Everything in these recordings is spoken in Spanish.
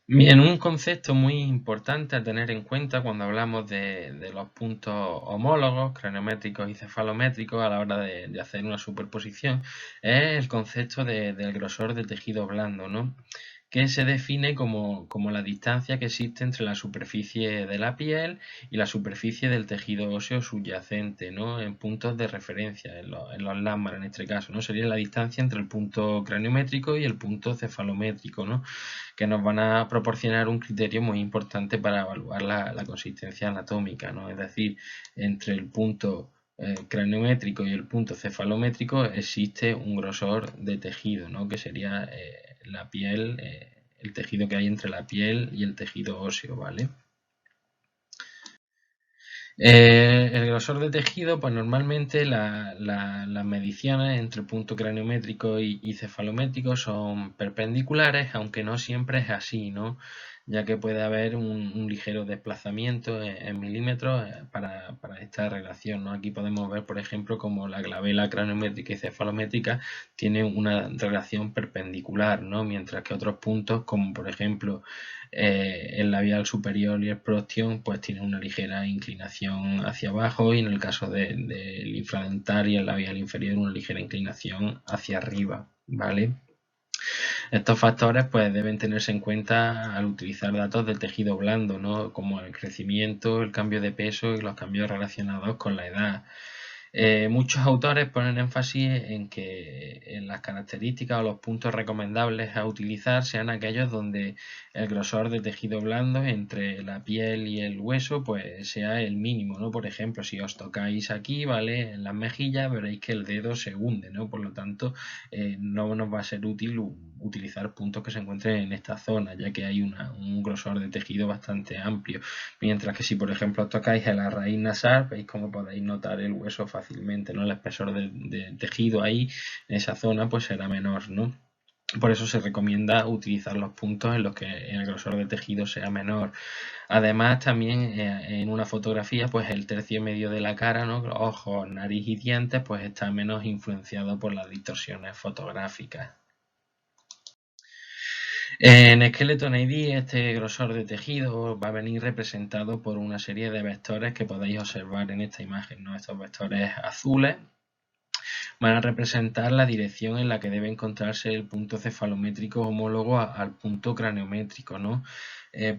Bien, un concepto muy importante a tener en cuenta cuando hablamos de los puntos homólogos, craniométricos y cefalométricos a la hora de hacer una superposición es el concepto del grosor del tejido blando, ¿no? Que se define como la distancia que existe entre la superficie de la piel y la superficie del tejido óseo subyacente, ¿no? En puntos de referencia, en los Landmark en este caso, ¿no? Sería la distancia entre el punto craniométrico y el punto cefalométrico, ¿no? Que nos van a proporcionar un criterio muy importante para evaluar la consistencia anatómica, ¿no? Es decir, entre el punto craniométrico y el punto cefalométrico existe un grosor de tejido, ¿no? Que sería la piel, el tejido que hay entre la piel y el tejido óseo, ¿vale? El grosor de tejido, pues normalmente las mediciones entre el punto craniométrico y cefalométrico son perpendiculares, aunque no siempre es así, ¿no? Ya que puede haber un ligero desplazamiento en milímetros para esta relación, ¿no? Aquí podemos ver, por ejemplo, como la glabela craniométrica y cefalométrica tienen una relación perpendicular, ¿no? Mientras que otros puntos, como por ejemplo el labial superior y el prostium pues tienen una ligera inclinación hacia abajo y en el caso del infradental y el labial inferior una ligera inclinación hacia arriba, ¿vale? Estos factores pues deben tenerse en cuenta al utilizar datos del tejido blando, ¿no? Como el crecimiento, el cambio de peso y los cambios relacionados con la edad. Muchos autores ponen énfasis en que en las características o los puntos recomendables a utilizar sean aquellos donde el grosor de tejido blando entre la piel y el hueso pues sea el mínimo, ¿no? Por ejemplo, si os tocáis aquí, ¿vale? En las mejillas veréis que el dedo se hunde, ¿no? Por lo tanto, no nos va a ser útil utilizar puntos que se encuentren en esta zona, ya que hay un grosor de tejido bastante amplio. Mientras que si por ejemplo os tocáis en la raíz nasal, veis cómo podéis notar el hueso fácilmente, ¿no? El espesor de tejido ahí, en esa zona, pues será menor, ¿no? Por eso se recomienda utilizar los puntos en los que el grosor de tejido sea menor. Además, también en una fotografía, pues el tercio medio de la cara, ¿no? Ojos, nariz y dientes, pues está menos influenciado por las distorsiones fotográficas. En Skeleton ID este grosor de tejido va a venir representado por una serie de vectores que podéis observar en esta imagen, ¿no? Estos vectores azules van a representar la dirección en la que debe encontrarse el punto cefalométrico homólogo al punto craniométrico, ¿no?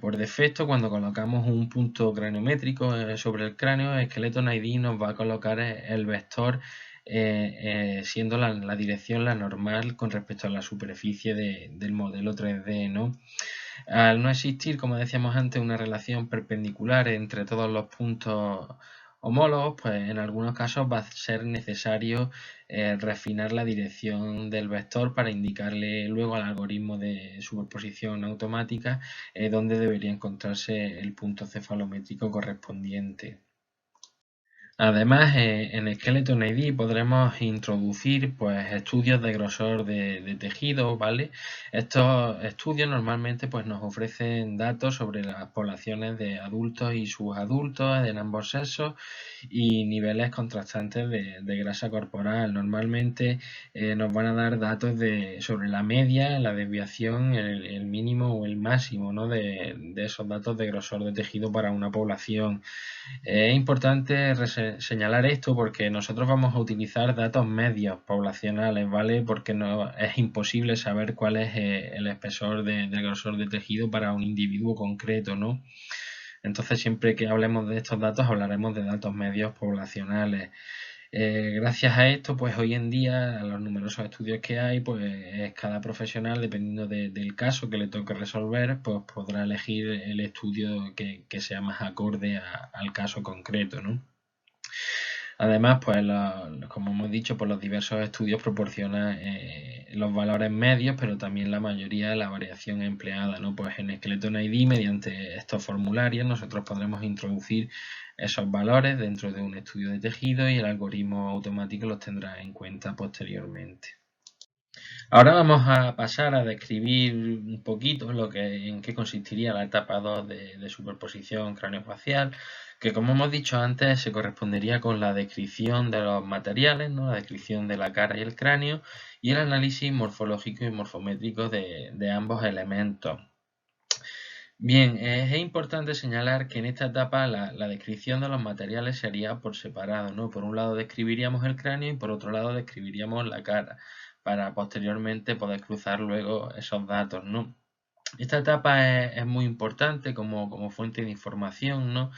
Por defecto, cuando colocamos un punto craniométrico sobre el cráneo, Skeleton ID nos va a colocar el vector siendo la dirección la normal con respecto a la superficie del modelo 3D, ¿no? Al no existir, como decíamos antes, una relación perpendicular entre todos los puntos homólogos, pues en algunos casos va a ser necesario refinar la dirección del vector para indicarle luego al algoritmo de superposición automática dónde debería encontrarse el punto cefalométrico correspondiente. Además, en Skeleton ID podremos introducir pues, estudios de grosor de tejido, ¿vale? Estos estudios normalmente pues, nos ofrecen datos sobre las poblaciones de adultos y subadultos en ambos sexos y niveles contrastantes de grasa corporal. Normalmente nos van a dar datos sobre la media, la desviación, el mínimo o el máximo, ¿no? de esos datos de grosor de tejido para una población. Es importante señalar esto porque nosotros vamos a utilizar datos medios poblacionales, ¿vale? Porque no es imposible saber cuál es el espesor del grosor de tejido para un individuo concreto, ¿no? Entonces, siempre que hablemos de estos datos, hablaremos de datos medios poblacionales. Gracias a esto, pues hoy en día, a los numerosos estudios que hay, pues cada profesional, dependiendo del caso que le toque resolver, pues podrá elegir el estudio que sea más acorde al caso concreto, ¿no? Además, pues como hemos dicho, pues los diversos estudios proporcionan los valores medios, pero también la mayoría de la variación empleada, ¿no? Pues en Skeleton ID, mediante estos formularios, nosotros podremos introducir esos valores dentro de un estudio de tejido y el algoritmo automático los tendrá en cuenta posteriormente. Ahora vamos a pasar a describir un poquito en qué consistiría la etapa 2 de superposición craneofacial, que como hemos dicho antes se correspondería con la descripción de los materiales, ¿no? La descripción de la cara y el cráneo y el análisis morfológico y morfométrico de ambos elementos. Bien, es importante señalar que en esta etapa la descripción de los materiales sería por separado, ¿no? Por un lado describiríamos el cráneo y por otro lado describiríamos la cara, para posteriormente poder cruzar luego esos datos, ¿no? Esta etapa es muy importante como fuente de información, ¿no?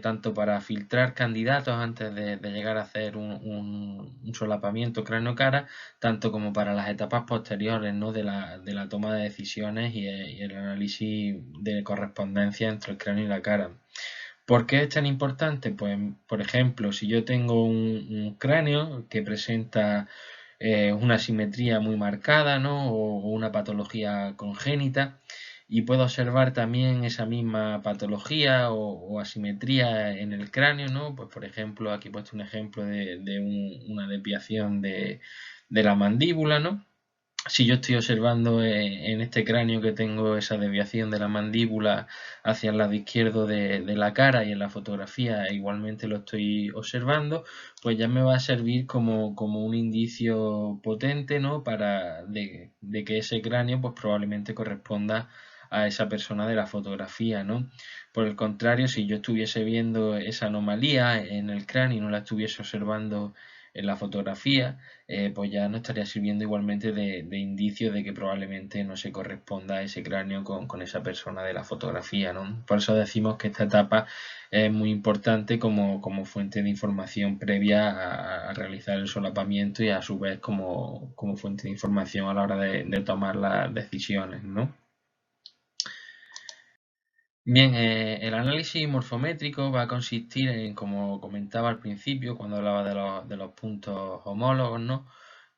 Tanto para filtrar candidatos antes de llegar a hacer un solapamiento cráneo-cara, tanto como para las etapas posteriores, ¿no? de la toma de decisiones y el análisis de correspondencia entre el cráneo y la cara. ¿Por qué es tan importante? Pues, por ejemplo, si yo tengo un cráneo que presenta una simetría muy marcada, ¿no? o una patología congénita, y puedo observar también esa misma patología o asimetría en el cráneo, ¿no? Pues por ejemplo, aquí he puesto un ejemplo de una desviación de la mandíbula, ¿no? Si yo estoy observando en este cráneo que tengo esa desviación de la mandíbula hacia el lado izquierdo de la cara y en la fotografía igualmente lo estoy observando, pues ya me va a servir como un indicio potente, ¿no? de que ese cráneo pues probablemente corresponda a esa persona de la fotografía, ¿no? Por el contrario, si yo estuviese viendo esa anomalía en el cráneo y no la estuviese observando en la fotografía, pues ya nos estaría sirviendo igualmente de indicio de que probablemente no se corresponda ese cráneo con esa persona de la fotografía, ¿no? Por eso decimos que esta etapa es muy importante como fuente de información previa a realizar el solapamiento y a su vez como fuente de información a la hora de tomar las decisiones, ¿no? Bien, el análisis morfométrico va a consistir en, como comentaba al principio, cuando hablaba de los puntos homólogos, ¿no?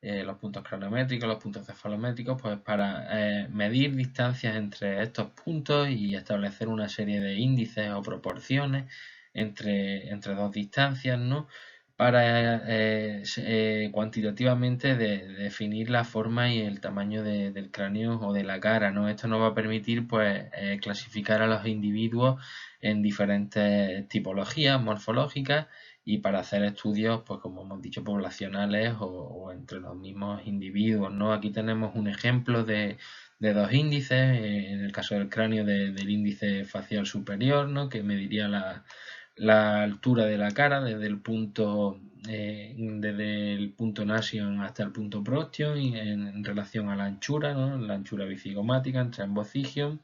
Los puntos craniométricos, los puntos cefalométricos, pues para medir distancias entre estos puntos y establecer una serie de índices o proporciones entre dos distancias, ¿no? Para cuantitativamente definir la forma y el tamaño del cráneo o de la cara, ¿no? Esto nos va a permitir pues clasificar a los individuos en diferentes tipologías morfológicas y para hacer estudios, pues como hemos dicho, poblacionales o entre los mismos individuos, ¿no? Aquí tenemos un ejemplo de dos índices, en el caso del cráneo del índice facial superior, ¿no? Que mediría la altura de la cara desde el punto nasion hasta el punto prostion y en relación a la anchura, ¿no? La anchura bicigomática entre ambos cigios,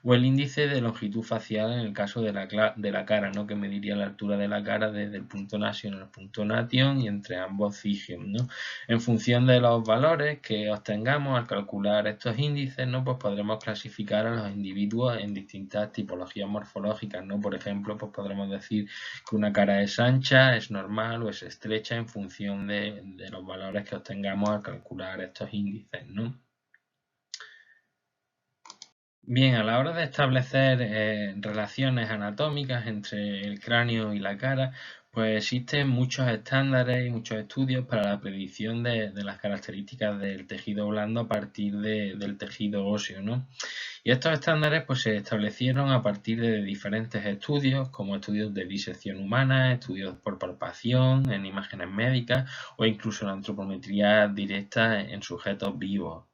o el índice de longitud facial en el caso de la cara, ¿no? Que mediría la altura de la cara desde el punto nasion al punto nation y entre ambos cigios, ¿no? En función de los valores que obtengamos al calcular estos índices, ¿no? Pues podremos clasificar a los individuos en distintas tipologías morfológicas, ¿no? Por ejemplo, pues podremos decir que una cara es ancha, es normal o es estrecha en función de los valores que obtengamos al calcular estos índices, ¿no? Bien, a la hora de establecer relaciones anatómicas entre el cráneo y la cara, pues existen muchos estándares y muchos estudios para la predicción de las características del tejido blando a partir del tejido óseo, ¿no? Y estos estándares pues se establecieron a partir de diferentes estudios, como estudios de disección humana, estudios por palpación, en imágenes médicas o incluso en antropometría directa en sujetos vivos.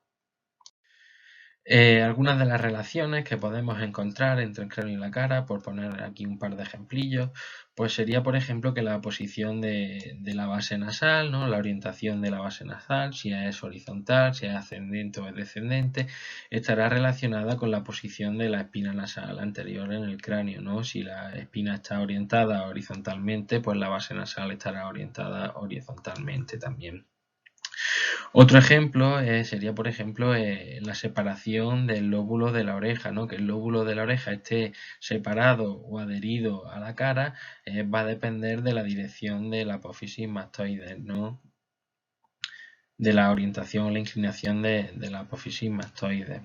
Algunas de las relaciones que podemos encontrar entre el cráneo y la cara, por poner aquí un par de ejemplillos, pues sería, por ejemplo, que la posición de la base nasal, ¿no? La orientación de la base nasal, si es horizontal, si es ascendente o es descendente, estará relacionada con la posición de la espina nasal anterior en el cráneo, ¿no? Si la espina está orientada horizontalmente, pues la base nasal estará orientada horizontalmente también. Otro ejemplo sería, por ejemplo, la separación del lóbulo de la oreja, ¿no? Que el lóbulo de la oreja esté separado o adherido a la cara, va a depender de la dirección de la apófisis mastoides, ¿no? De la orientación o la inclinación de la apófisis mastoides.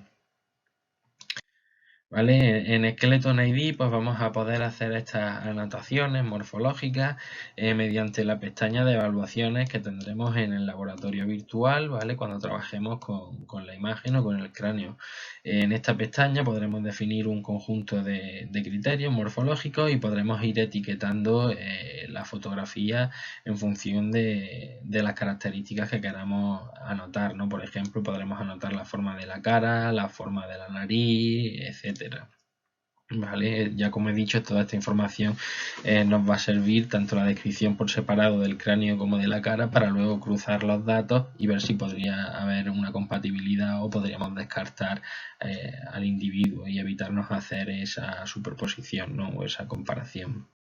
¿Vale? En Skeleton ID pues vamos a poder hacer estas anotaciones morfológicas mediante la pestaña de evaluaciones que tendremos en el laboratorio virtual, ¿vale? Cuando trabajemos con la imagen o con el cráneo. En esta pestaña podremos definir un conjunto de criterios morfológicos y podremos ir etiquetando la fotografía en función de las características que queramos anotar, ¿no? Por ejemplo, podremos anotar la forma de la cara, la forma de la nariz, etcétera. ¿vale? Ya como he dicho, toda esta información nos va a servir, tanto la descripción por separado del cráneo como de la cara, para luego cruzar los datos y ver si podría haber una compatibilidad o podríamos descartar al individuo y evitarnos hacer esa superposición, ¿no? O esa comparación.